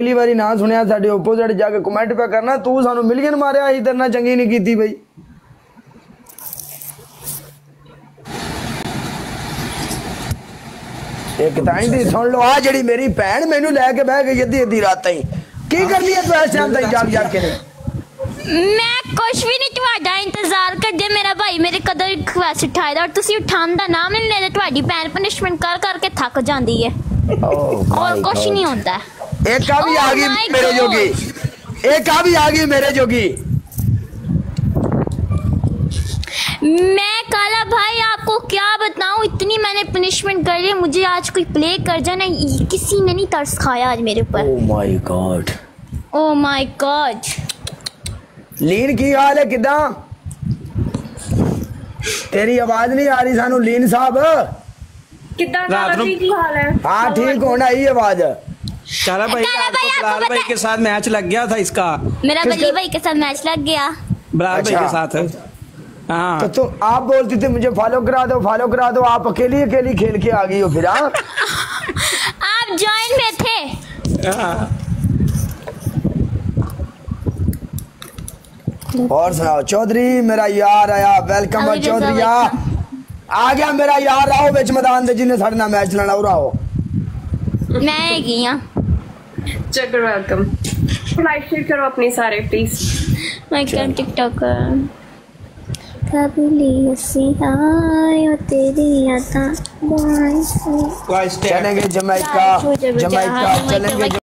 पहली बारी ना सुनिया साडे ओपोजिट जाके कमेंट पे करना तू सानू मिलियन मारिया ही तेरे नाल चंगी नहीं कीती बई। एक ताई दी सुन लो आ जेड़ी मेरी भैन मैनू लेके बह गई अद्धी अद्धी रात ताई की करनी है तू इस टाइम ताई जाग जाग के। मैं कुछ भी नहीं तुहाडा इंतजार करदे मेरा भाई मेरे कदों रिक्वेस्ट उठाएदा और तुसी उठांदा ना नहीं लेदे तुहाडी भैन पनिशमेंट कर करके थक जांदी है और कुछ नहीं होता। एक का भी आ गई मेरे जोगी, एक का भी आ गई मेरे जोगी। मैं काला भाई आपको क्या बताऊं इतनी मैंने पनिशमेंट कर ली मुझे आज कोई प्ले कर जाना किसी ने नहीं तरस खाया आज मेरे ऊपर। Oh my God, oh my God. लीन की हाल है किदा? तेरी आवाज नहीं आ रही सानू लीन साहब। किदा की हाल है? हाँ ठीक होना ही आवाज। काला भाई बिलाल भाई के साथ मैच लग गया था इसका। मेरा बल्ली भाई के साथ मैच लग गया बिलाल भाई के साथ। हाँ तो तुम आप बोलती थी मुझे फॉलो करा दो फॉलो करा दो, आप अकेली अकेली खेल के आ गई हो फिर। आप जॉइन में थे। और सुनाओ चौधरी मेरा यार आया, वेलकम चौधरी आ गया मेरा यार। आओ बिच मैदान दे जिन्हें साढ़े नाल मैच लाना और आओ। मैं गई हां चकर वेलकम। लाइक शेयर करो अपनी सारे प्लीज। मैं कर टिकटॉक कबली हसी आयो तेरी यादा चलेंगे जमैका, जमैका चलेंगे।